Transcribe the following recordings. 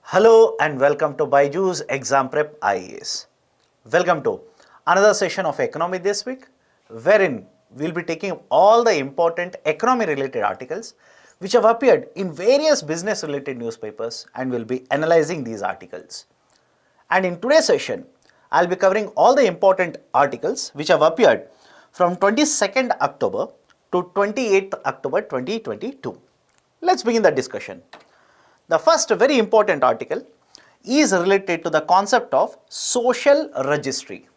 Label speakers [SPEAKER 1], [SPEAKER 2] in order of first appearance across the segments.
[SPEAKER 1] Hello and welcome to BYJU'S Exam Prep IAS. Welcome to another session of economy this week, wherein we'll be taking all the important economy related articles which have appeared in various business related newspapers and we'll be analyzing these articles. And in today's session, I'll be covering all the important articles which have appeared from 22nd October to 28th October 2022. Let's begin the discussion. The first very important article is related to the concept of social registry.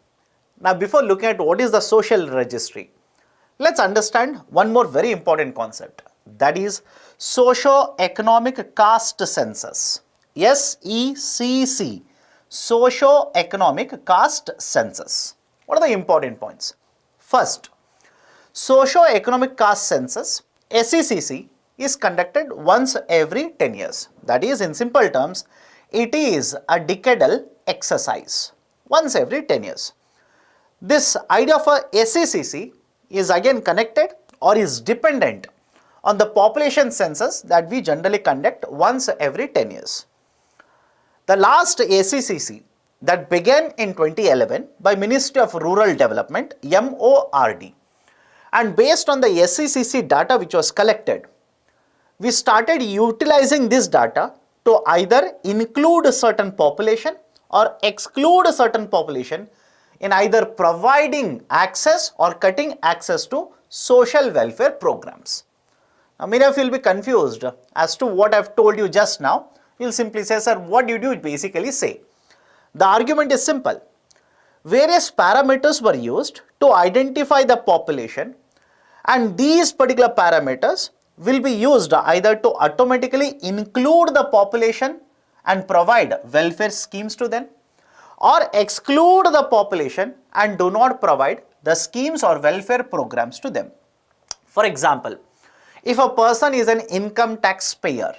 [SPEAKER 1] Now, before looking at what is the social registry, let's understand one more very important concept, that is socio-economic caste census. SECC, socio-economic caste census. What are the important points? First, socio-economic caste census, SECC, is conducted once every 10 years. That is, in simple terms, it is a decadal exercise once every 10 years. This idea of a SECC is again connected or is dependent on the population census that we generally conduct once every 10 years. The last SECC that began in 2011 by Ministry of Rural Development, MORD, and based on the SECC data which was collected, we started utilizing this data to either include a certain population or exclude a certain population in either providing access or cutting access to social welfare programs. Now, many of you will be confused as to what I have told you just now. You will simply say, sir, what did you basically say? The argument is simple. Various parameters were used to identify the population, and these particular parameters will be used either to automatically include the population and provide welfare schemes to them, or exclude the population and do not provide the schemes or welfare programs to them. For example, if a person is an income tax payer,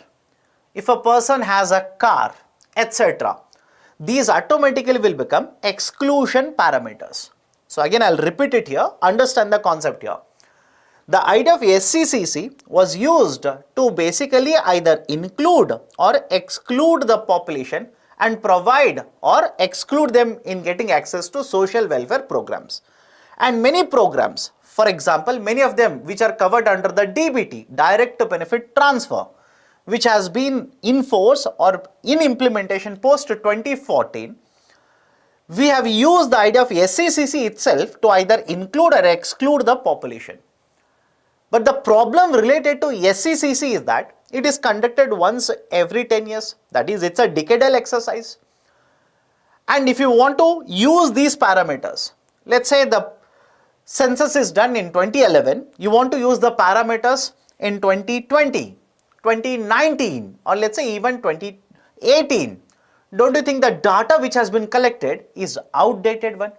[SPEAKER 1] if a person has a car, etc., these automatically will become exclusion parameters. So again, I'll repeat it here, understand the concept here. The idea of SECC was used to basically either include or exclude the population and provide or exclude them in getting access to social welfare programs. And many programs, for example, many of them which are covered under the DBT, direct benefit transfer, which has been in force or in implementation post 2014, we have used the idea of SECC itself to either include or exclude the population. But the problem related to SECC is that it is conducted once every 10 years. That is, it's a decadal exercise. And if you want to use these parameters, let's say the census is done in 2011, you want to use the parameters in 2020, 2019, or let's say even 2018. Don't you think the data which has been collected is outdated one?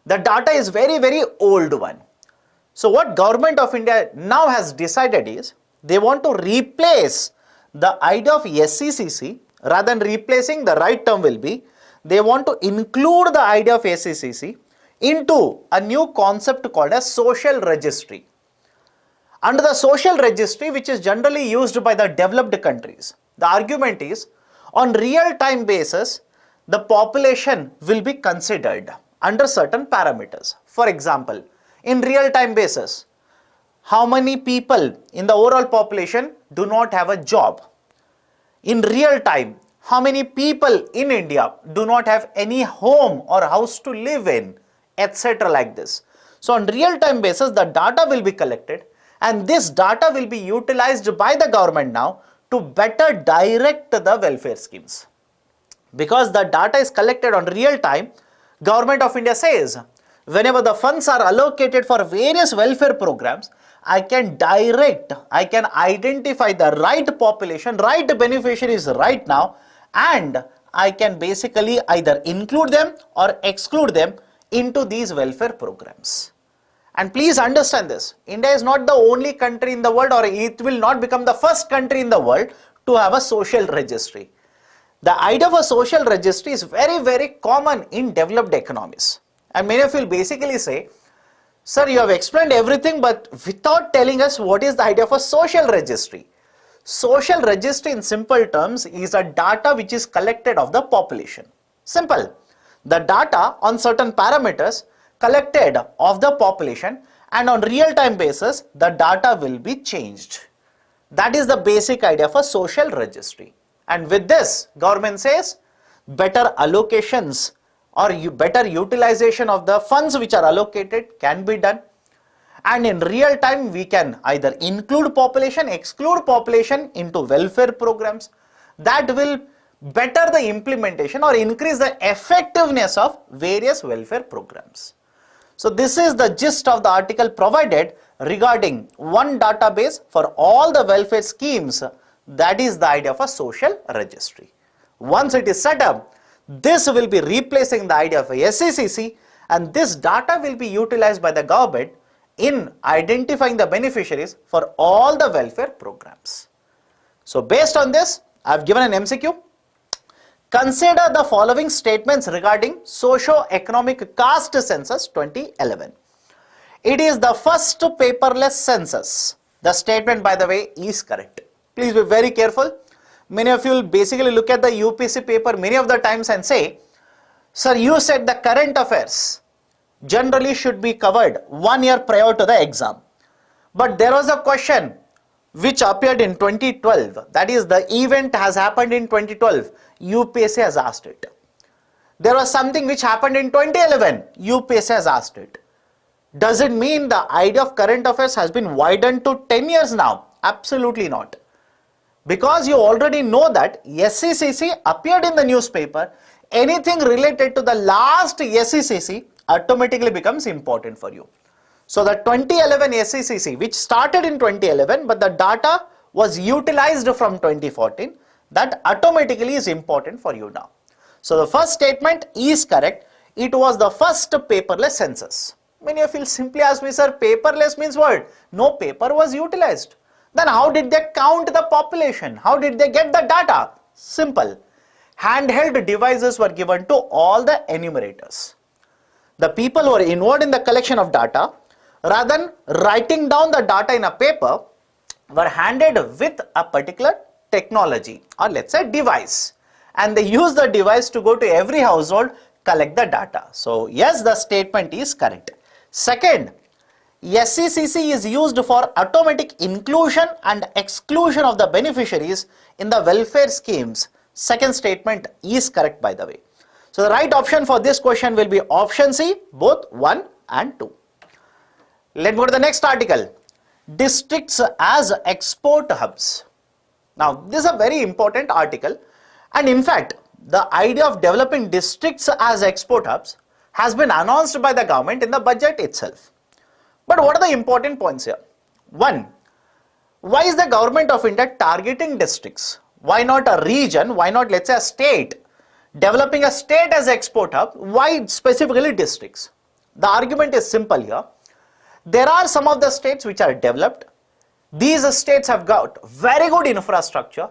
[SPEAKER 1] The data is very old one. So what Government of India now has decided is they want to replace the idea of SECC. Rather than replacing, the right term will be they want to include the idea of SECC into a new concept called as social registry. Under the social registry, which is generally used by the developed countries, the argument is on real-time basis, the population will be considered under certain parameters. For example, in real-time basis, how many people in the overall population do not have a job? In real time, how many people in India do not have any home or house to live in, etc. like this. So on real-time basis, the data will be collected, and this data will be utilized by the government now to better direct the welfare schemes. Because the data is collected on real time, Government of India says, whenever the funds are allocated for various welfare programs, I can identify the right population, right beneficiaries right now, and I can basically either include them or exclude them into these welfare programs. And please understand this, India is not the only country in the world, or it will not become the first country in the world to have a social registry. The idea of a social registry is very common in developed economies. And many of you will basically say, sir, you have explained everything but without telling us what is the idea of a social registry. social registry in simple terms is a data which is collected of the population. Simple. The data on certain parameters collected of the population, and on real-time basis the data will be changed. That is the basic idea for social registry. And with this, government says better allocations or better utilization of the funds which are allocated can be done. And in real time, we can either include population, exclude population into welfare programs. That will better the implementation or increase the effectiveness of various welfare programs. So this is the gist of the article provided regarding one database for all the welfare schemes. That is the idea of a social registry. Once it is set up, this will be replacing the idea of a SECC, and this data will be utilized by the government in identifying the beneficiaries for all the welfare programs. So based on this, I have given an MCQ. Consider the following statements regarding socio-economic caste census 2011. It is the first paperless census. The statement, by the way, is correct. Please be very careful. Many of you will basically look at the UPSC paper many of the times and say, sir, you said the current affairs generally should be covered 1 year prior to the exam. But there was a question which appeared in 2012. That is, the event has happened in 2012. UPSC has asked it. There was something which happened in 2011. UPSC has asked it. Does it mean the idea of current affairs has been widened to 10 years now? Absolutely not. Because you already know that SECC appeared in the newspaper, anything related to the last SECC automatically becomes important for you. So the 2011 SECC, which started in 2011, but the data was utilized from 2014, that automatically is important for you now. So the first statement is correct. It was the first paperless census. Many of you simply ask me, sir, paperless means what? No paper was utilized. Then how did they count the population? How did they get the data? Simple. Handheld devices were given to all the enumerators. The people who were involved in the collection of data, rather than writing down the data in a paper, were handed with a particular technology, or let's say device, and they use the device to go to every household, collect the data. So yes, the statement is correct. Second, SECC is used for automatic inclusion and exclusion of the beneficiaries in the welfare schemes. Second statement is correct, by the way. So the right option for this question will be option C, both 1 and 2. Let's go to the next article. Districts as export hubs. Now this is a very important article, and in fact the idea of developing districts as export hubs has been announced by the government in the budget itself. But what are the important points here? 1. Why is the government of India targeting districts? Why not a region? Why not, let's say, a state? Developing a state as export hub, why specifically districts? The argument is simple here. There are some of the states which are developed. These states have got very good infrastructure.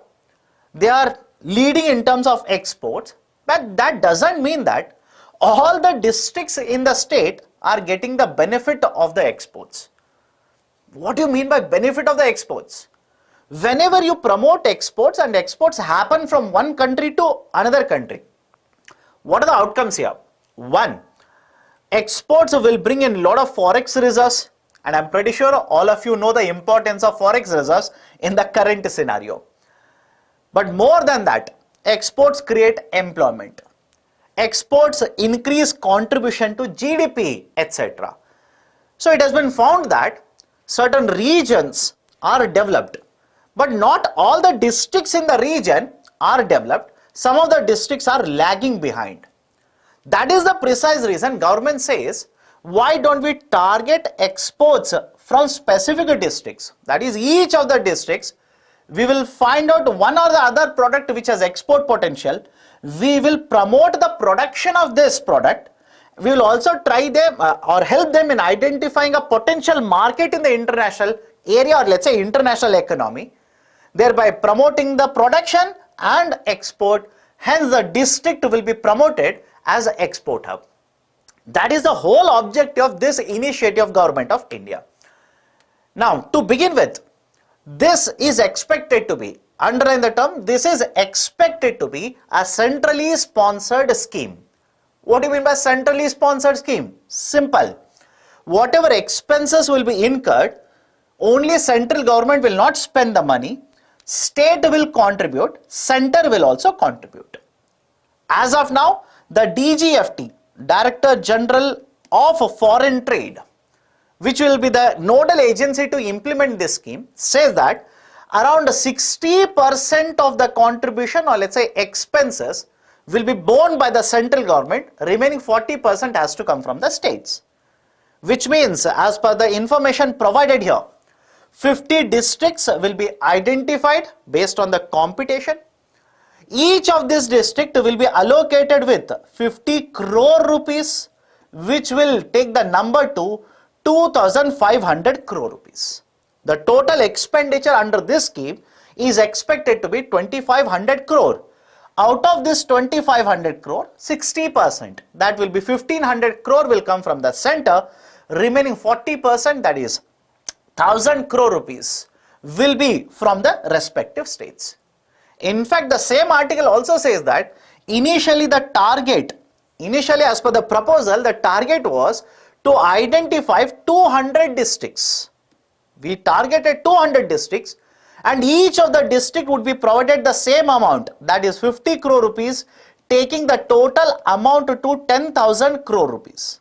[SPEAKER 1] They are leading in terms of exports, but that doesn't mean that all the districts in the state are getting the benefit of the exports. What do you mean by benefit of the exports? Whenever you promote exports and exports happen from one country to another country, what are the outcomes here? 1. Exports will bring in a lot of forex reserves, and I'm pretty sure all of you know the importance of forex reserves in the current scenario. But more than that, exports create employment. Exports increase contribution to GDP, etc. So it has been found that certain regions are developed, but not all the districts in the region are developed. Some of the districts are lagging behind. That is the precise reason government says, why don't we target exports from specific districts? That is, each of the districts, we will find out one or the other product which has export potential. We will promote the production of this product. We will also try them or help them in identifying a potential market in the international area, or let's say international economy, thereby promoting the production and export. Hence the district will be promoted as an export hub. That is the whole objective of this initiative of Government of India. Now, to begin with, This is expected to be, underline the term, this is expected to be a centrally sponsored scheme. What do you mean by centrally sponsored scheme? Simple. Whatever expenses will be incurred, only central government will not spend the money, state will contribute, center will also contribute. As of now, the DGFT, Director General of Foreign Trade, which will be the nodal agency to implement this scheme, says that around 60% of the contribution, or let's say expenses, will be borne by the central government, remaining 40% has to come from the states. Which means, as per the information provided here, 50 districts will be identified based on the computation. Each of this district will be allocated with 50 crore rupees, which will take the number to 2,500 crore rupees. The total expenditure under this scheme is expected to be 2,500 crore. Out of this 2,500 crore, 60%, that will be 1,500 crore will come from the center, remaining 40%, that is 1,000 crore rupees, will be from the respective states. In fact, the same article also says that initially as per the proposal, the target was to identify 200 districts. We targeted 200 districts, and each of the district would be provided the same amount, that is 50 crore rupees, taking the total amount to 10,000 crore rupees.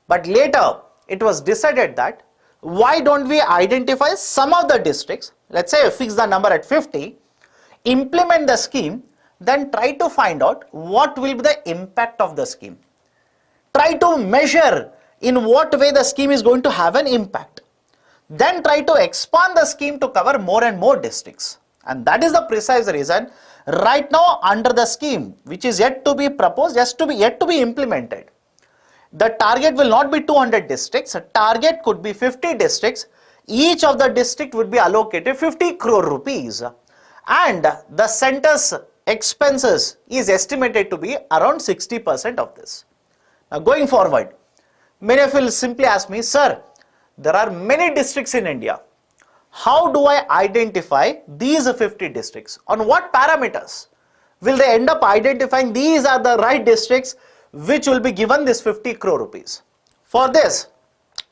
[SPEAKER 1] But later, it was decided that why don't we identify some of the districts, let's say fix the number at 50, implement the scheme, then try to find out what will be the impact of the scheme. Try to measure in what way the scheme is going to have an impact. Then try to expand the scheme to cover more and more districts. And that is the precise reason right now under the scheme, which is yet to be proposed, yet to be implemented. The target will not be 200 districts, a target could be 50 districts. Each of the district would be allocated 50 crore rupees. And the center's expenses is estimated to be around 60% of this. Now going forward, many of you will simply ask me, sir, there are many districts in India. How do I identify these 50 districts? On what parameters will they end up identifying these are the right districts which will be given this 50 crore rupees? For this,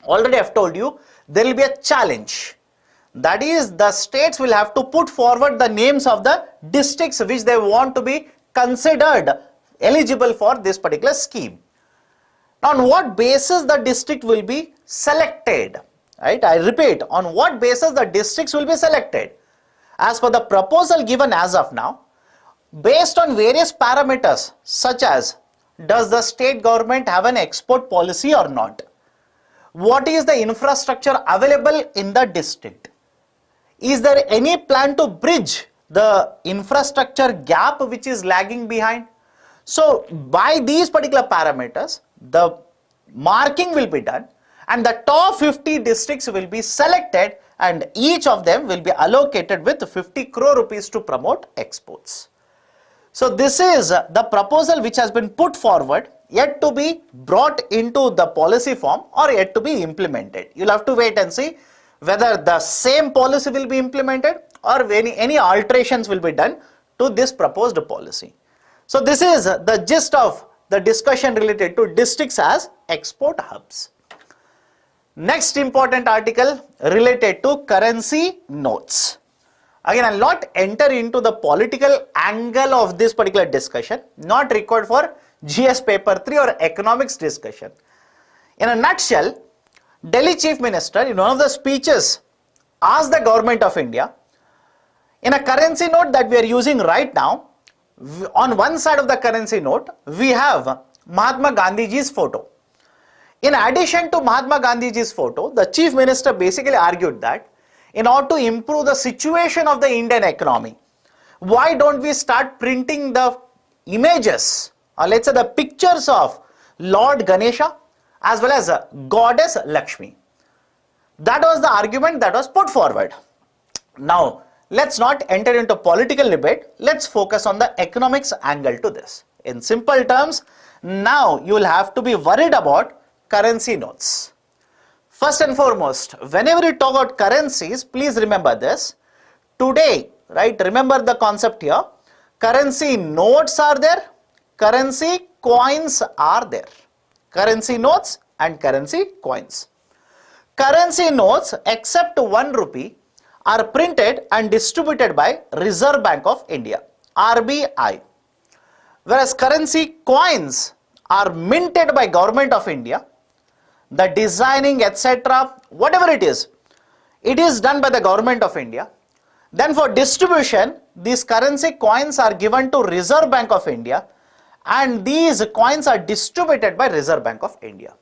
[SPEAKER 1] already I have told you, there will be a challenge. That is, the states will have to put forward the names of the districts which they want to be considered eligible for this particular scheme. Now, on what basis the district will be selected? Right? I repeat, on what basis the districts will be selected? As per the proposal given as of now, based on various parameters such as, does the state government have an export policy or not? What is the infrastructure available in the district? Is there any plan to bridge the infrastructure gap which is lagging behind? So, by these particular parameters, the marking will be done and the top 50 districts will be selected and each of them will be allocated with 50 crore rupees to promote exports. So, this is the proposal which has been put forward, yet to be brought into the policy form or yet to be implemented. You will have to wait and see whether the same policy will be implemented or any alterations will be done to this proposed policy. So, this is the gist of the discussion related to districts as export hubs. Next important article related to currency notes. Again, I will not enter into the political angle of this particular discussion, not required for GS paper 3 or economics discussion. In a nutshell, Delhi Chief Minister in one of the speeches asked the government of India, in a currency note that we are using right now, on one side of the currency note, we have Mahatma Gandhiji's photo. In addition to Mahatma Gandhiji's photo, the Chief Minister basically argued that in order to improve the situation of the Indian economy, why don't we start printing the images or let's say the pictures of Lord Ganesha as well as Goddess Lakshmi. That was the argument that was put forward. Now, let's not enter into political debate. Let's focus on the economics angle to this. In simple terms, now you will have to be worried about currency notes. First and foremost, whenever you talk about currencies, please remember this. Today, right, remember the concept here. Currency notes are there, currency coins are there. Currency notes and currency coins. Currency notes except 1 rupee are printed and distributed by Reserve Bank of India, RBI. Whereas currency coins are minted by Government of India. The designing, etc., whatever it is done by the Government of India. Then for distribution, these currency coins are given to Reserve Bank of India, and these coins are distributed by Reserve Bank of India.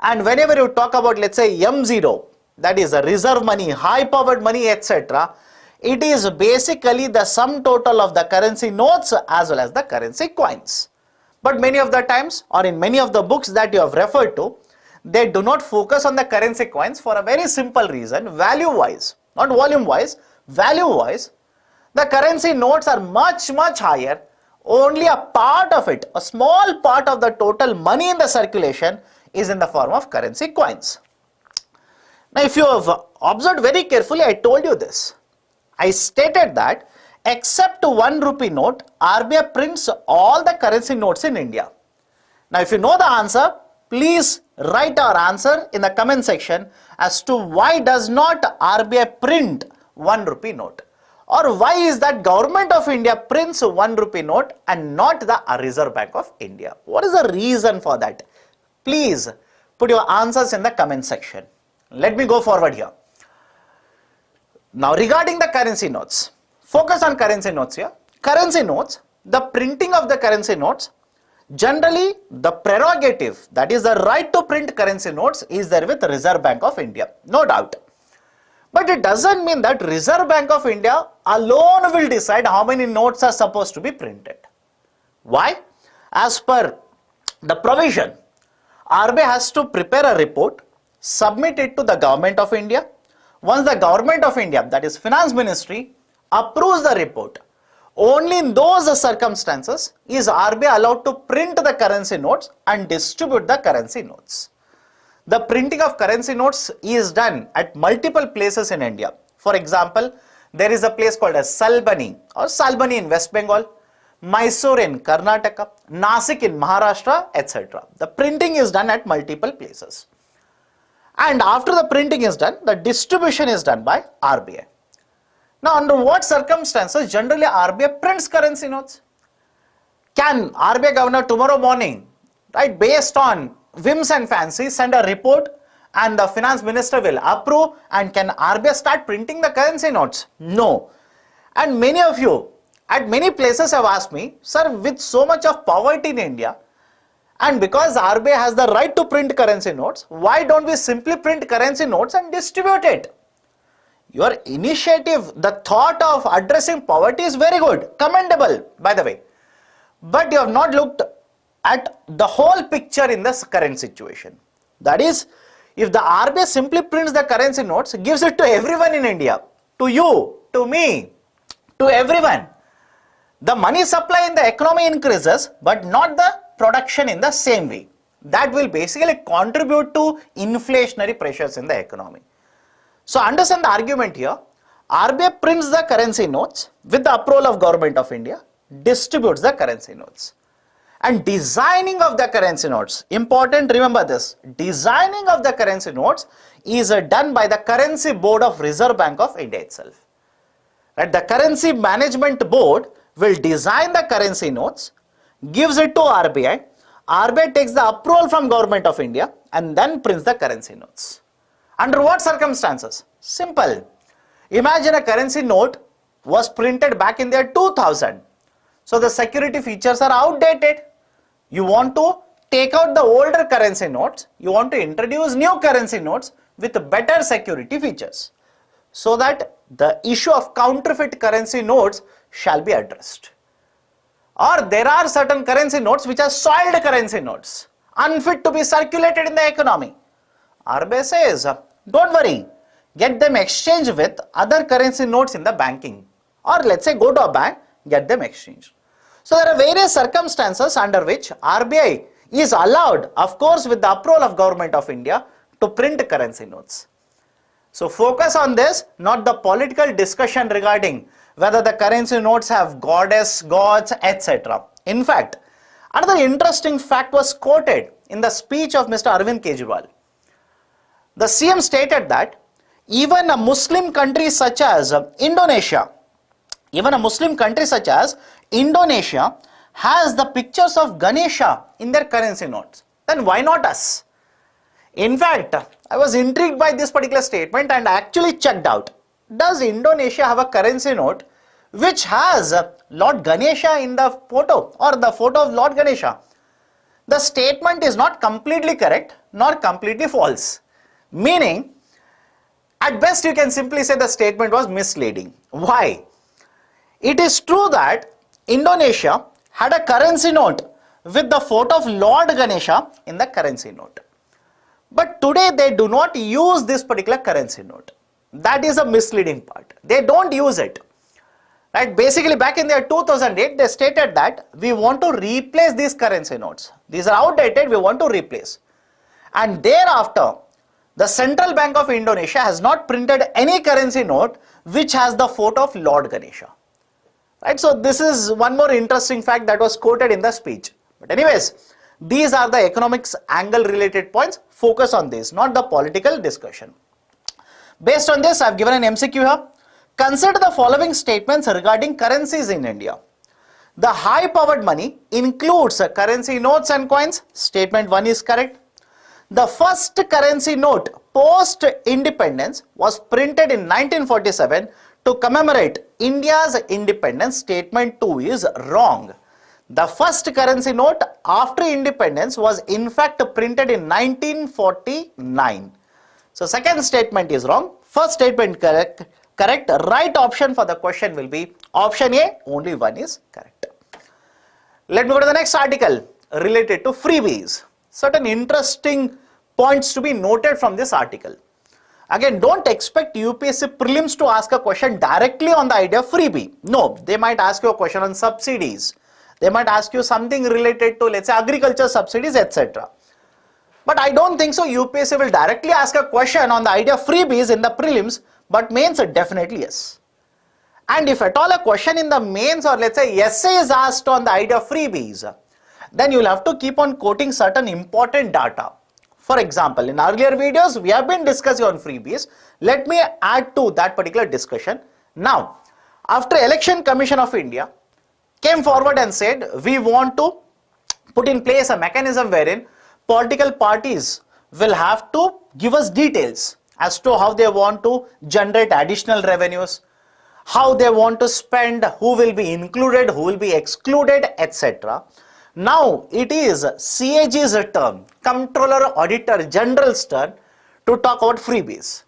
[SPEAKER 1] And whenever you talk about, let's say, M0, that is a reserve money, high powered money, etc., it is basically the sum total of the currency notes as well as the currency coins. But many of the times, or in many of the books that you have referred to, they do not focus on the currency coins for a very simple reason. Value wise, not volume wise, value wise, the currency notes are much higher. Only a part of it, a small part of the total money in the circulation is in the form of currency coins. Now if you have observed very carefully, I told you this. I stated that except 1 rupee note, RBI prints all the currency notes in India. Now if you know the answer, please write our answer in the comment section as to why does not RBI print 1 rupee note, or why is that Government of India prints 1 rupee note and not the Reserve Bank of India. What is the reason for that? Please put your answers in the comment section. Let me go forward here. Now regarding the currency notes, focus on currency notes here. Currency notes, the printing of the currency notes, generally the prerogative, that is the right to print currency notes, is there with Reserve Bank of India, no doubt. But it doesn't mean that Reserve Bank of India alone will decide how many notes are supposed to be printed. Why? As per the provision, RBI has to prepare a report, submit it to the Government of India. Once the Government of India, that is Finance Ministry, approves the report, only in those circumstances is RBI allowed to print the currency notes and distribute the currency notes. The printing of currency notes is done at multiple places in India. For example, there is a place called as Salbani or Salbani in West Bengal, Mysore in Karnataka, Nasik in Maharashtra, etc. The printing is done at multiple places. And after the printing is done, the distribution is done by RBI. Now, under what circumstances generally RBI prints currency notes? Can RBI governor tomorrow morning, right, based on whims and fancies, send a report and the finance minister will approve, and can RBI start printing the currency notes? No. And many of you at many places have asked me, sir, with so much of poverty in India, and because RBI has the right to print currency notes, why don't we simply print currency notes and distribute it? Your initiative, the thought of addressing poverty is very good, commendable by the way, but you have not looked at the whole picture in this current situation. That is, if the RBI simply prints the currency notes, gives it to everyone in India, to you, to me, to everyone, the money supply in the economy increases, but not the production in the same way. That will basically contribute to inflationary pressures in the economy. So understand the argument here. RBI prints the currency notes with the approval of Government of India, distributes the currency notes. And designing of the currency notes, important, remember this, designing of the currency notes is done by the Currency Board of Reserve Bank of India itself. Right? The Currency Management Board will design the currency notes, gives it to RBI, RBI takes the approval from Government of India and then prints the currency notes. Under what circumstances? Simple. Imagine a currency note was printed back in the year 2000. So the security features are outdated. You want to take out the older currency notes, you want to introduce new currency notes with better security features, so that the issue of counterfeit currency notes shall be addressed. Or there are certain currency notes which are soiled currency notes, unfit to be circulated in the economy. RBI says, don't worry, get them exchanged with other currency notes in the banking, or let's say go to a bank, get them exchanged. So there are various circumstances under which RBI is allowed, of course with the approval of Government of India, to print currency notes. So focus on this, not the political discussion regarding whether the currency notes have goddess, gods, etc. In fact, another interesting fact was quoted in the speech of Mr. Arvind Kejriwal. The CM stated that even a Muslim country such as Indonesia has the pictures of Ganesha in their currency notes. Then why not us? In fact, I was intrigued by this particular statement and actually checked out. Does Indonesia have a currency note which has Lord Ganesha in the photo or the photo of Lord Ganesha? The statement is not completely correct nor completely false. Meaning, at best you can simply say the statement was misleading. Why? It is true that Indonesia had a currency note with the photo of Lord Ganesha in the currency note. But today they do not use this particular currency note. That is a misleading part. They don't use it. Right? Basically, back in the year 2008, they stated that we want to replace these currency notes. These are outdated, we want to replace. And thereafter, the Central Bank of Indonesia has not printed any currency note which has the photo of Lord Ganesha. Right? So this is one more interesting fact that was quoted in the speech. But anyways, these are the economics angle related points. Focus on this, not the political discussion. Based on this, I have given an MCQ here. Consider the following statements regarding currencies in India. The high powered money includes currency notes and coins. Statement 1 is correct. The first currency note post independence was printed in 1947 to commemorate India's independence. Statement 2 is wrong. The first currency note after independence was in fact printed in 1949. So second statement is wrong. First statement correct. Right option for the question will be option A. Only one is correct. Let me go to the next article related to freebies. Certain interesting points to be noted from this article. Again, don't expect UPSC Prelims to ask a question directly on the idea of freebie. No, they might ask you a question on subsidies. They might ask you something related to, let's say, agriculture subsidies, etc. But I don't think so UPSC will directly ask a question on the idea of freebies in the prelims, but mains definitely yes. And if at all a question in the mains or let's say essay is asked on the idea of freebies, then you will have to keep on quoting certain important data. For example, in earlier videos, we have been discussing on freebies. Let me add to that particular discussion. Now, after Election Commission of India came forward and said, we want to put in place a mechanism wherein political parties will have to give us details as to how they want to generate additional revenues, how they want to spend, who will be included, who will be excluded, etc. Now it is CAG's turn, Comptroller Auditor General's turn to talk about freebies.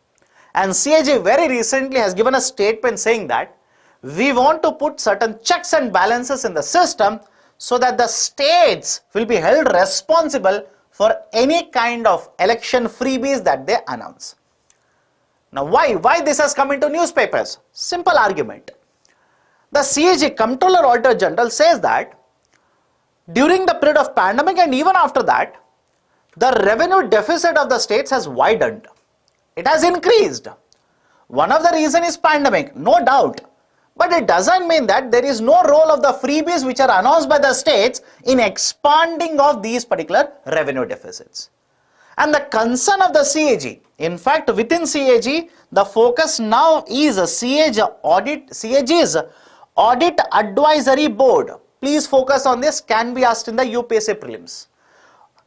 [SPEAKER 1] And CAG very recently has given a statement saying that we want to put certain checks and balances in the system so that the states will be held responsible for any kind of election freebies that they announce. Now why this has come into newspapers? Simple argument. The CAG, Comptroller Auditor General, says that during the period of pandemic and even after that, the revenue deficit of the states has widened. It has increased. One of the reasons is pandemic, no doubt. But it doesn't mean that there is no role of the freebies which are announced by the states in expanding of these particular revenue deficits. And the concern of the CAG, in fact within CAG, the focus now is CAG's Audit Advisory Board. Please focus on this, can be asked in the UPSC Prelims.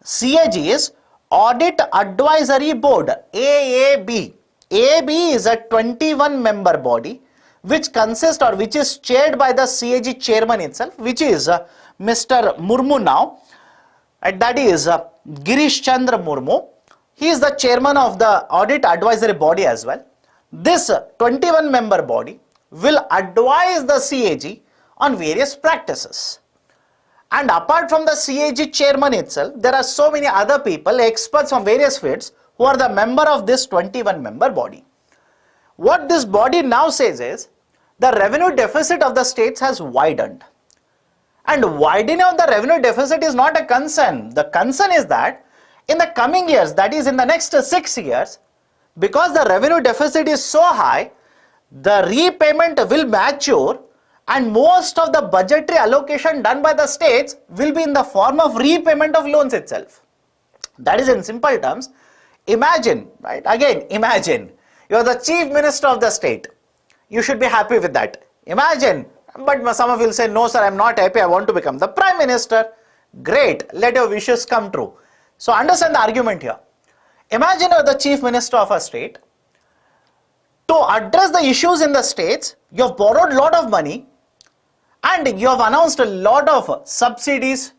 [SPEAKER 1] CAG's Audit Advisory Board, AAB. AAB is a 21-member body which consists or which is chaired by the CAG chairman itself, which is Mr. Murmu now. And that is Girish Chandra Murmu. He is the chairman of the Audit Advisory Body as well. This 21-member body will advise the CAG on various practices. And apart from the CAG chairman itself, there are so many other people, experts from various fields, who are the member of this 21-member body. What this body now says is, the revenue deficit of the states has widened. And widening of the revenue deficit is not a concern. The concern is that In the coming years, that is in the next 6 years, because the revenue deficit is so high, the repayment will mature and most of the budgetary allocation done by the states will be in the form of repayment of loans itself. That is in simple terms. Imagine, right? Again, imagine you are the chief minister of the state. You should be happy with that. Imagine, but some of you will say, no sir, I am not happy, I want to become the prime minister. Great, let your wishes come true. So understand the argument here. Imagine you are the chief minister of a state. To address the issues in the states, you have borrowed a lot of money and you have announced a lot of subsidies,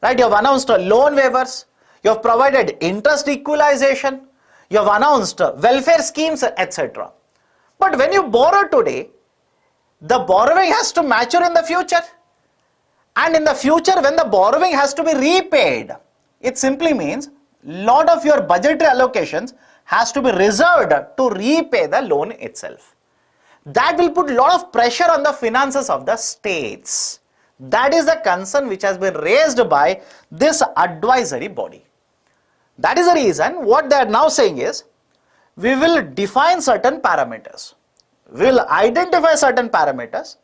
[SPEAKER 1] right? You have announced loan waivers, you have provided interest equalization, you have announced welfare schemes, etc. But when you borrow today, the borrowing has to mature in the future. And in the future, when the borrowing has to be repaid, it simply means lot of your budgetary allocations has to be reserved to repay the loan itself. That will put a lot of pressure on the finances of the states. That is the concern which has been raised by this advisory body. That is the reason what they are now saying is, we will define certain parameters. We will identify certain parameters,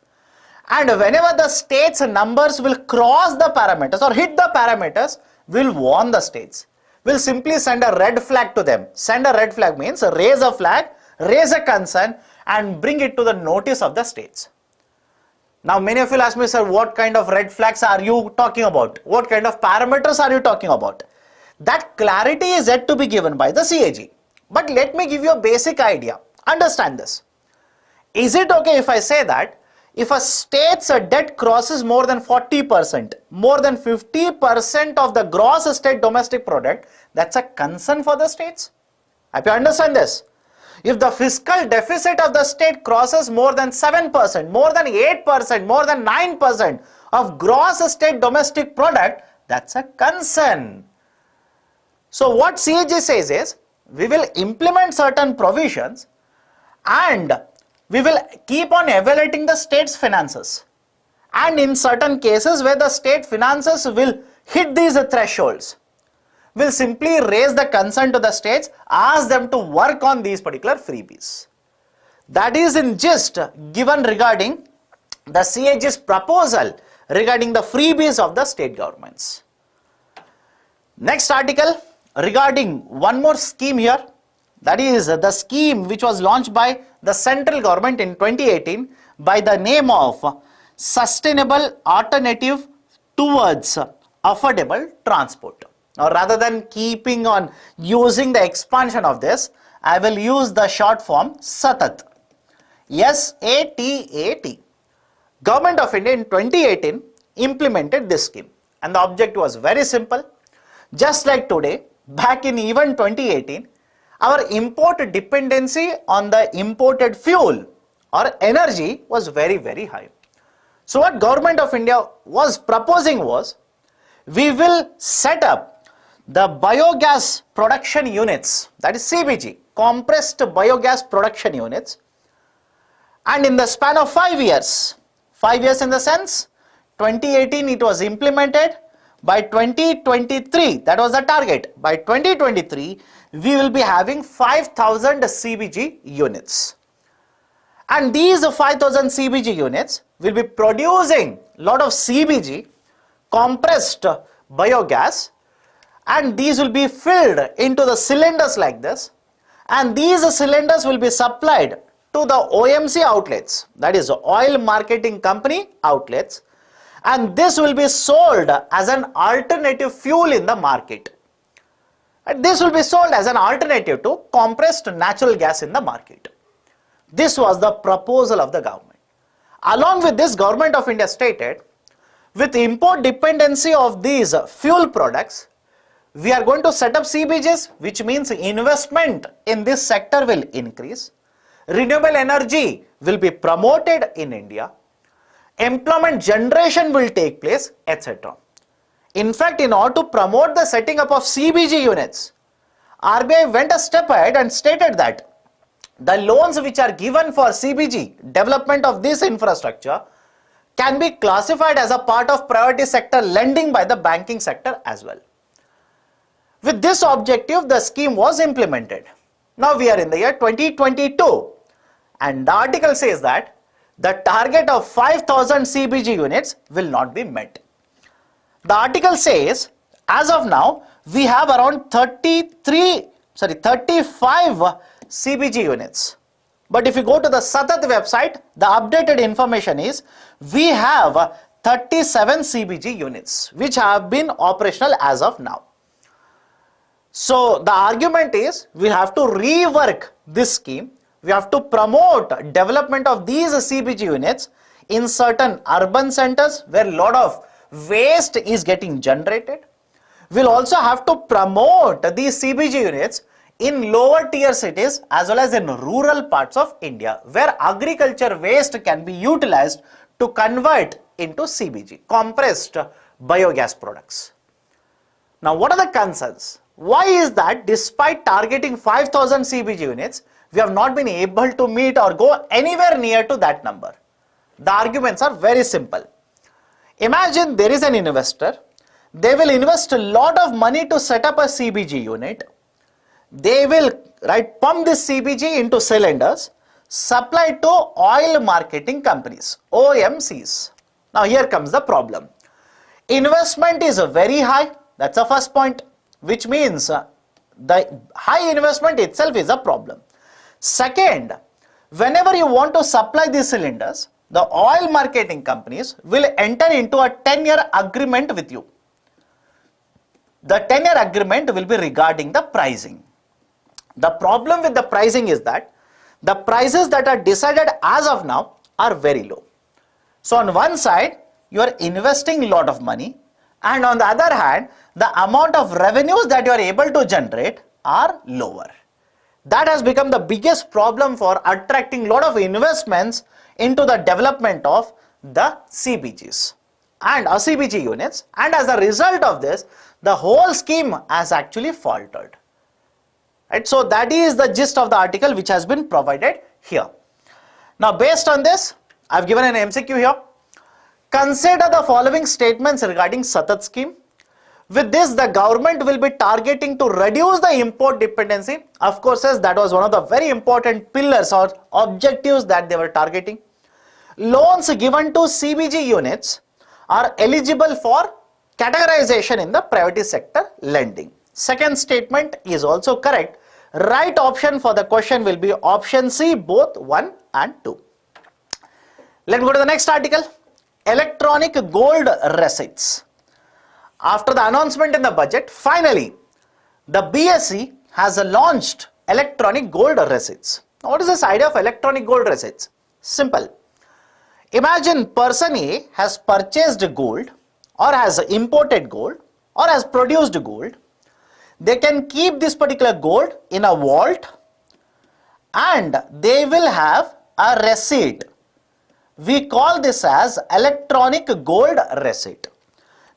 [SPEAKER 1] and whenever the state's numbers will cross the parameters or hit the parameters, we will warn the states. We will simply send a red flag to them. Send a red flag means raise a flag, raise a concern and bring it to the notice of the states. Now many of you ask me, sir, what kind of red flags are you talking about? What kind of parameters are you talking about? That clarity is yet to be given by the CAG. But let me give you a basic idea. Understand this. Is it okay if I say that if a state's debt crosses more than 40%, more than 50% of the gross state domestic product, that's a concern for the states? I hope you understand this. If the fiscal deficit of the state crosses more than 7%, more than 8%, more than 9% of gross state domestic product, that's a concern. So what CAG says is, we will implement certain provisions and we will keep on evaluating the state's finances. And in certain cases where the state finances will hit these thresholds, we'll simply raise the concern to the states, ask them to work on these particular freebies. That is in gist given regarding the CAG's proposal regarding the freebies of the state governments. Next article regarding one more scheme here, that is the scheme which was launched by the central government in 2018 by the name of Sustainable Alternative Towards Affordable Transport. Now rather than keeping on using the expansion of this, I will use the short form SATAT. S-A-T-A-T. Government of India in 2018 implemented this scheme and the object was very simple. Just like today, back in even 2018, our import dependency on the imported fuel or energy was very, very high. So what Government of India was proposing was, we will set up the biogas production units, that is CBG, compressed biogas production units, and in the span of 5 years in the sense, 2018 it was implemented, by 2023, that was the target, by 2023, we will be having 5,000 CBG units. And these 5,000 CBG units will be producing a lot of CBG, compressed biogas, and these will be filled into the cylinders like this, and these cylinders will be supplied to the OMC outlets, that is oil marketing company outlets, and this will be sold as an alternative fuel in the market. And this will be sold as an alternative to compressed natural gas in the market. This was the proposal of the government. Along with this, Government of India stated, with import dependency of these fuel products, we are going to set up CBGs, which means investment in this sector will increase. Renewable energy will be promoted in India. Employment generation will take place, etc. In fact, in order to promote the setting up of CBG units, RBI went a step ahead and stated that the loans which are given for CBG, development of this infrastructure, can be classified as a part of priority sector lending by the banking sector as well. With this objective, the scheme was implemented. Now we are in the year 2022 and the article says that the target of 5,000 CBG units will not be met. The article says as of now we have around 35 CBG units. But if you go to the SATAT website, the updated information is we have 37 CBG units which have been operational as of now. So the argument is we have to rework this scheme. We have to promote development of these CBG units in certain urban centers where a lot of waste is getting generated. We'll also have to promote these CBG units in lower tier cities as well as in rural parts of India where agriculture waste can be utilized to convert into CBG, compressed biogas products. Now what are the concerns? Why is that despite targeting 5,000 CBG units, we have not been able to meet or go anywhere near to that number? The arguments are very simple. Imagine there is an investor. They will invest a lot of money to set up a CBG unit. They will pump this CBG into cylinders, supply to oil marketing companies, OMCs. Now here comes the problem. Investment is very high. That's the first point, which means the high investment itself is a problem. Second, whenever you want to supply these cylinders, the oil marketing companies will enter into a 10-year agreement with you. The 10-year agreement will be regarding the pricing. The problem with the pricing is that the prices that are decided as of now are very low. So on one side, you are investing a lot of money, and on the other hand, the amount of revenues that you are able to generate are lower. That has become the biggest problem for attracting a lot of investments into the development of the CBGs and CBG units, and as a result of this, the whole scheme has actually faltered. Right? So that is the gist of the article which has been provided here. Now based on this, I have given an MCQ here. Consider the following statements regarding SATAT scheme. With this, the government will be targeting to reduce the import dependency. Of course, as that was one of the very important pillars or objectives that they were targeting. Loans given to CBG units are eligible for categorization in the private sector lending. Second statement is also correct. Right option for the question will be option C, both 1 and 2. Let's go to the next article. Electronic gold receipts. After the announcement in the budget, finally, the BSE has launched electronic gold receipts. Now, what is this idea of electronic gold receipts? Simple. Imagine person A has purchased gold or has imported gold or has produced gold. They can keep this particular gold in a vault and they will have a receipt. We call this as electronic gold receipt.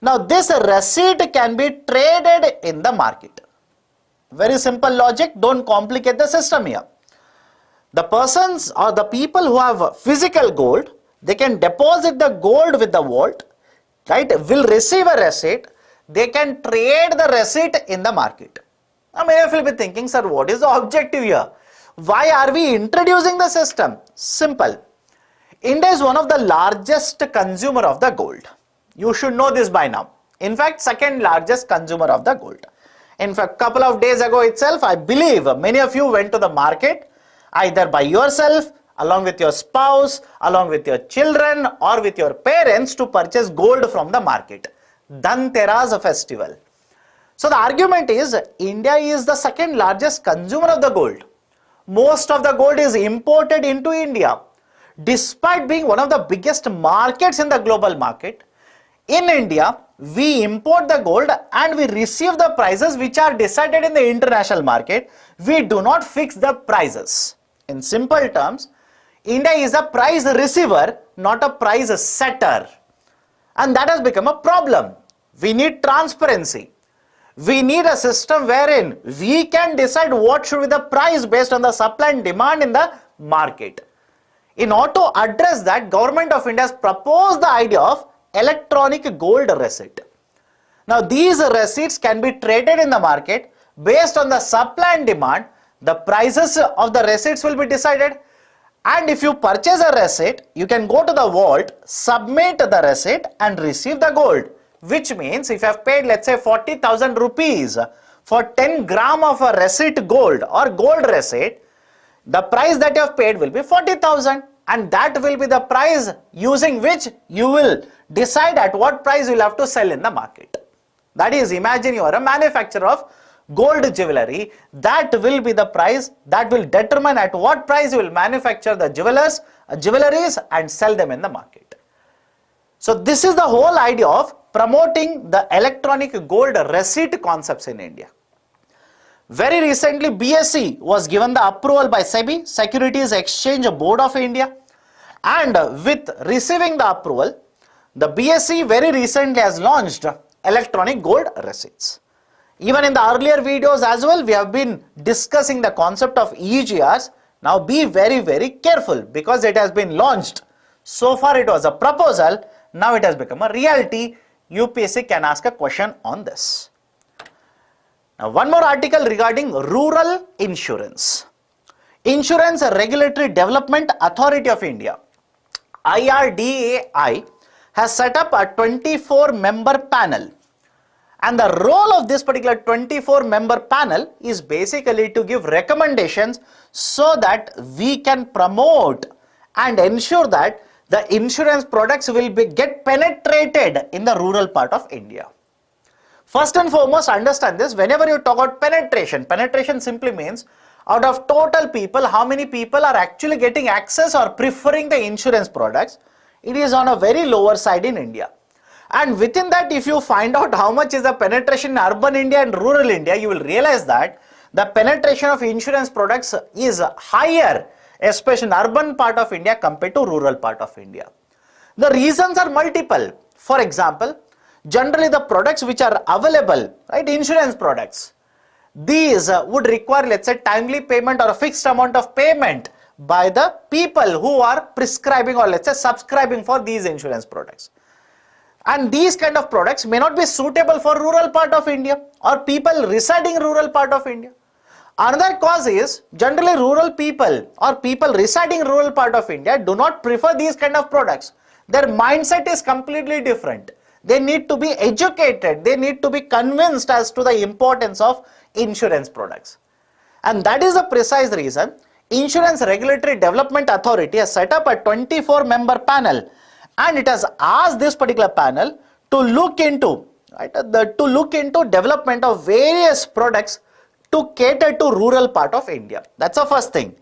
[SPEAKER 1] Now this receipt can be traded in the market. Very simple logic, don't complicate the system here. The persons or the people who have physical gold, they can deposit the gold with the vault, right? Will receive a receipt. They can trade the receipt in the market. Now many of you will be thinking, sir, what is the objective here? Why are we introducing the system? Simple. India is one of the largest consumer of the gold. You should know this by now. In fact, second largest consumer of the gold. In fact, couple of days ago itself, I believe many of you went to the market either by yourself, along with your spouse, along with your children or with your parents to purchase gold from the market. Dhanteras festival. So the argument is India is the second largest consumer of the gold. Most of the gold is imported into India. Despite being one of the biggest markets in the global market, in India, we import the gold and we receive the prices which are decided in the international market. We do not fix the prices. In simple terms, India is a price receiver, not a price setter. And that has become a problem. We need transparency. We need a system wherein we can decide what should be the price based on the supply and demand in the market. In order to address that, Government of India has proposed the idea of electronic gold receipt. Now these receipts can be traded in the market based on the supply and demand. The prices of the receipts will be decided, and if you purchase a receipt, you can go to the vault, submit the receipt and receive the gold, which means if you have paid, let's say 40,000 rupees for 10 gram of a receipt gold or gold receipt, the price that you have paid will be 40,000, and that will be the price using which you will decide at what price you will have to sell in the market. That is, imagine you are a manufacturer of gold jewelry, that will be the price that will determine at what price you will manufacture the jewelries and sell them in the market. So this is the whole idea of promoting the electronic gold receipt concepts in India. Very recently, BSE was given the approval by SEBI, Securities Exchange Board of India, and with receiving the approval, the BSE very recently has launched electronic gold receipts. Even in the earlier videos as well, we have been discussing the concept of EGRs. Now be very, very careful because it has been launched. So far it was a proposal, now it has become a reality. UPSC can ask a question on this. Now one more article regarding rural insurance. Insurance Regulatory Development Authority of India, IRDAI, has set up a 24-member panel. And the role of this particular 24-member panel is basically to give recommendations so that we can promote and ensure that the insurance products will get penetrated in the rural part of India. First and foremost, understand this, whenever you talk about penetration simply means out of total people, how many people are actually getting access or preferring the insurance products. It is on a very lower side in India. And within that, if you find out how much is the penetration in urban India and rural India, you will realize that the penetration of insurance products is higher, especially in urban part of India compared to rural part of India. The reasons are multiple. For example, generally the products which are available, right, insurance products, these would require, let's say, timely payment or a fixed amount of payment by the people who are prescribing or, let's say, subscribing for these insurance products. And these kind of products may not be suitable for rural part of India or people residing in rural part of India. Another cause is generally rural people or people residing in rural part of India do not prefer these kind of products. Their mindset is completely different. They need to be educated. They need to be convinced as to the importance of insurance products. And that is the precise reason Insurance Regulatory Development Authority has set up a 24-member panel, and it has asked this particular panel to look into, development of various products to cater to rural part of India. That's the first thing.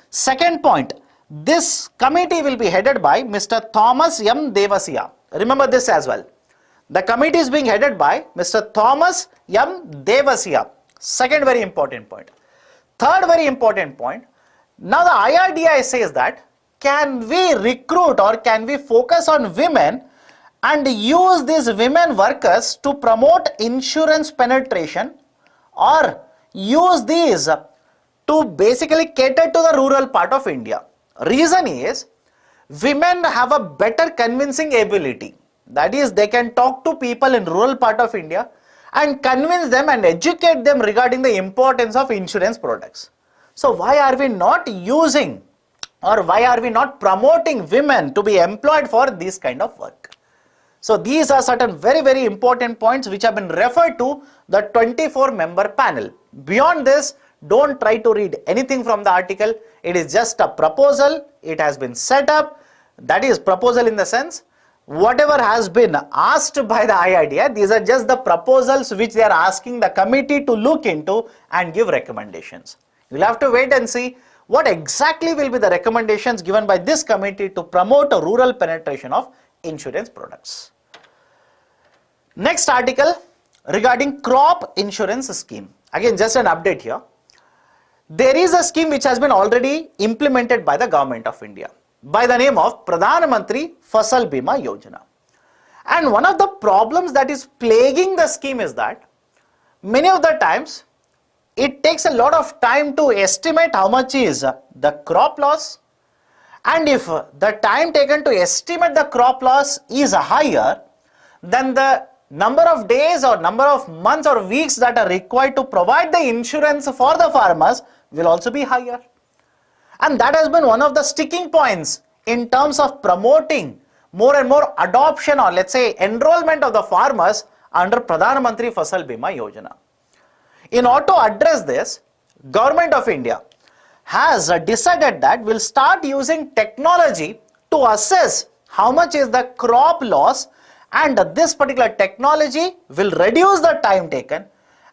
[SPEAKER 1] Second point, this committee will be headed by Mr. Thomas M. Devasiya. Remember this as well. The committee is being headed by Mr. Thomas M. Devasiya. Second very important point. Third very important point. Now the IRDAI says that can we recruit or can we focus on women and use these women workers to promote insurance penetration or use these to basically cater to the rural part of India. Reason is women have a better convincing ability. That is, they can talk to people in rural part of India and convince them and educate them regarding the importance of insurance products. So why are we not using or why are we not promoting women to be employed for this kind of work? So these are certain very, very important points which have been referred to the 24-member panel. Beyond this, don't try to read anything from the article. It is just a proposal. It has been set up. That is proposal in the sense, whatever has been asked by the IRDAI, these are just the proposals which they are asking the committee to look into and give recommendations. You'll have to wait and see what exactly will be the recommendations given by this committee to promote a rural penetration of insurance products. Next article regarding crop insurance scheme. Again, just an update here. There is a scheme which has been already implemented by the government of India by the name of Pradhan Mantri Fasal Bima Yojana. And one of the problems that is plaguing the scheme is that many of the times it takes a lot of time to estimate how much is the crop loss, and if the time taken to estimate the crop loss is higher, then the number of days or number of months or weeks that are required to provide the insurance for the farmers will also be higher. And that has been one of the sticking points in terms of promoting more and more adoption, or let's say enrollment of the farmers under Pradhan Mantri Fasal Bima Yojana. In order to address this, Government of India has decided that we'll start using technology to assess how much is the crop loss, and this particular technology will reduce the time taken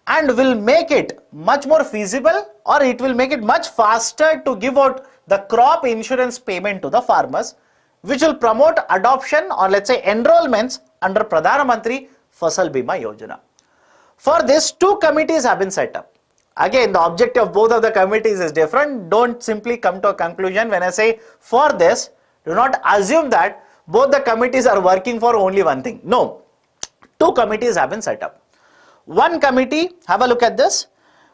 [SPEAKER 1] and will make it much more feasible, or it will make it much faster to give out the crop insurance payment to the farmers, which will promote adoption, or let's say enrollments under Pradhan Mantri Fasal Bima Yojana. For this, 2 committees have been set up. Again, the objective of both of the committees is different. Don't simply come to a conclusion when I say for this. Do not assume that both the committees are working for only one thing. No, 2 committees have been set up. One committee, have a look at this,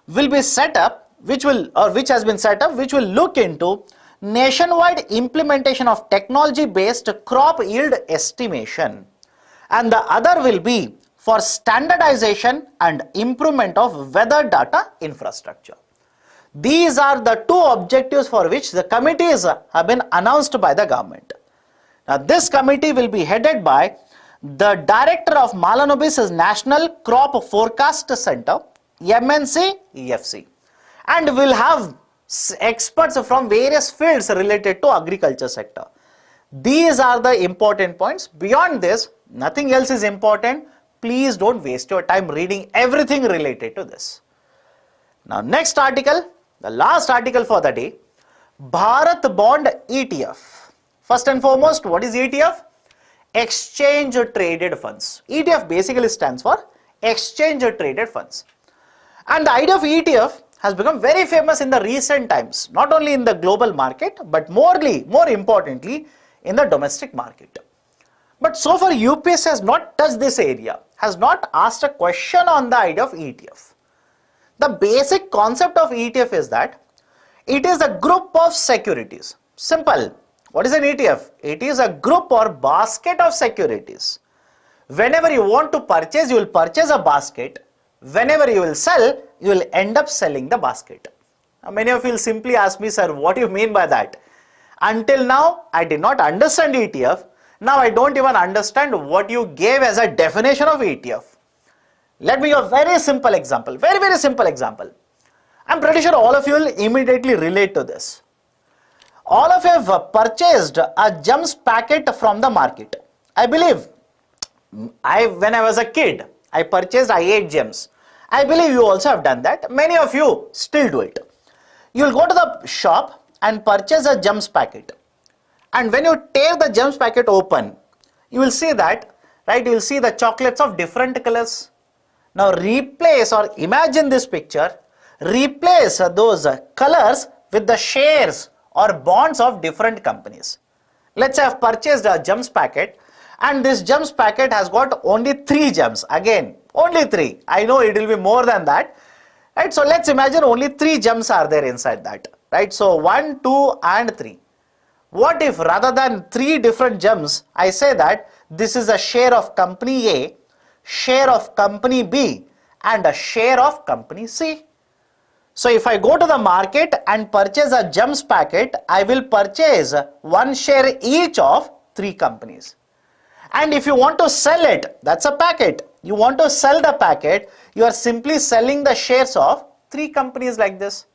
[SPEAKER 1] will be set up, which has been set up, which will look into nationwide implementation of technology-based crop yield estimation, and the other will be for standardization and improvement of weather data infrastructure. These are the 2 objectives for which the committees have been announced by the government. Now, this committee will be headed by the Director of Malanobis National Crop Forecast Center, MNC-EFC, and will have experts from various fields related to agriculture sector. These are the important points. Beyond this, nothing else is important. Please don't waste your time reading everything related to this. Now, next article, the last article for the day, Bharat Bond ETF. First and foremost, what is ETF? Exchange Traded Funds. ETF basically stands for Exchange Traded Funds. And the idea of ETF has become very famous in the recent times, not only in the global market, but more importantly, in the domestic market. But so far, UPSC has not touched this area, has not asked a question on the idea of ETF. The basic concept of ETF is that it is a group of securities. Simple. What is an ETF? It is a group or basket of securities. Whenever you want to purchase, you will purchase a basket. Whenever you will sell, you will end up selling the basket. Now, many of you will simply ask me, sir, what do you mean by that? Until now, I did not understand ETF. Now, I don't even understand what you gave as a definition of ETF. Let me give a very simple example. Very simple example. I'm pretty sure all of you will immediately relate to this. All of you have purchased a gems packet from the market. I believe when I was a kid, I ate gems. I believe you also have done that. Many of you still do it. You will go to the shop and purchase a gems packet. And when you tear the gems packet open, you will see that, right? You will see the chocolates of different colors. Now replace, or imagine this picture, replace those colors with the shares or bonds of different companies. Let's say I've purchased a gems packet, and this gems packet has got only 3 gems. Again, only 3. I know it will be more than that. Right? So let's imagine only 3 gems are there inside that. Right? So 1, 2 and 3. What if rather than 3 different gems, I say that this is a share of company A, share of company B and a share of company C. So if I go to the market and purchase a gems packet, I will purchase 1 share each of 3 companies. And if you want to sell it, that's a packet. You want to sell the packet, you are simply selling the shares of 3 companies like this.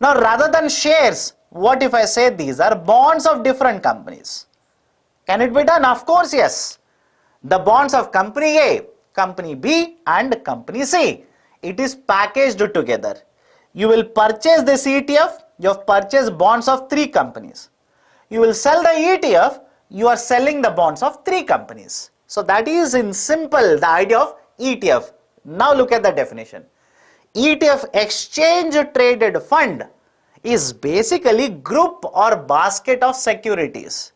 [SPEAKER 1] Now rather than shares, what if I say these are bonds of different companies? Can it be done? Of course, yes. The bonds of company A, company B and company C. It is packaged together. You will purchase this ETF, you have purchased bonds of 3 companies. You will sell the ETF, you are selling the bonds of 3 companies. So that is in simple the idea of ETF. Now look at the definition. ETF, exchange traded fund, is basically group or basket of securities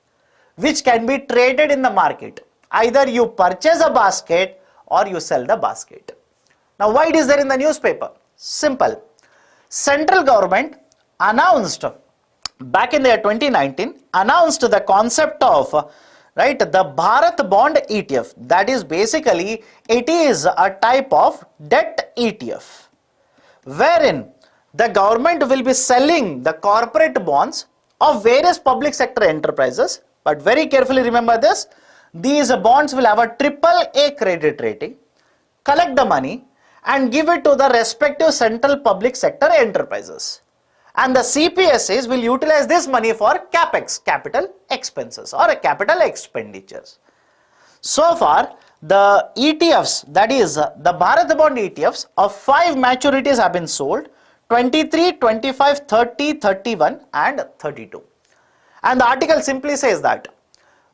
[SPEAKER 1] which can be traded in the market. Either you purchase a basket or you sell the basket. Now why it is there in the newspaper? Simple. Central government announced back in the year 2019, announced the concept of right? The Bharat bond ETF, that is basically, it is a type of debt ETF, wherein the government will be selling the corporate bonds of various public sector enterprises. But very carefully remember this, these bonds will have a AAA credit rating, collect the money and give it to the respective central public sector enterprises. And the CPSEs will utilize this money for CAPEX, capital expenses or capital expenditures. So far, the ETFs, that is the Bharat bond ETFs of 5 maturities have been sold, 23, 25, 30, 31 and 32. And the article simply says that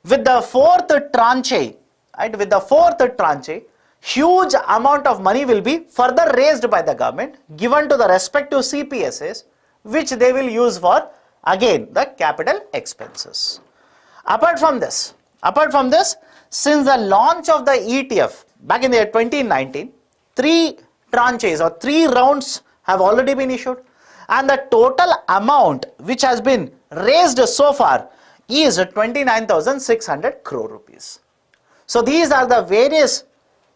[SPEAKER 1] with the 4th tranche, right, with the 4th tranche, huge amount of money will be further raised by the government, given to the respective CPSEs, which they will use for, again, the capital expenses. Apart from this, since the launch of the ETF back in the year 2019, 3 tranches or 3 rounds have already been issued, and the total amount which has been raised so far is 29,600 crore rupees. So these are the various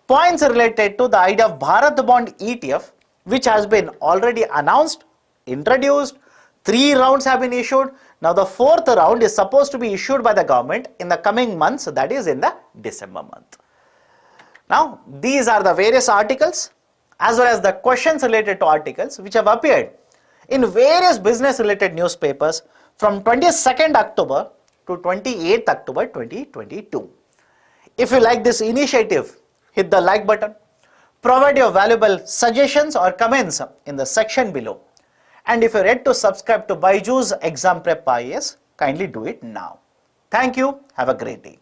[SPEAKER 1] points related to the idea of Bharat bond ETF, which has been already announced, introduced, 3 rounds have been issued. Now the 4th round is supposed to be issued by the government in the coming months, that is in the December month. Now these are the various articles as well as the questions related to articles which have appeared in various business related newspapers from 22nd October to 28th October 2022. If you like this initiative, hit the like button, provide your valuable suggestions or comments in the section below. And if you're yet to subscribe to BYJU'S Exam Prep IAS, kindly do it now. Thank you. Have a great day.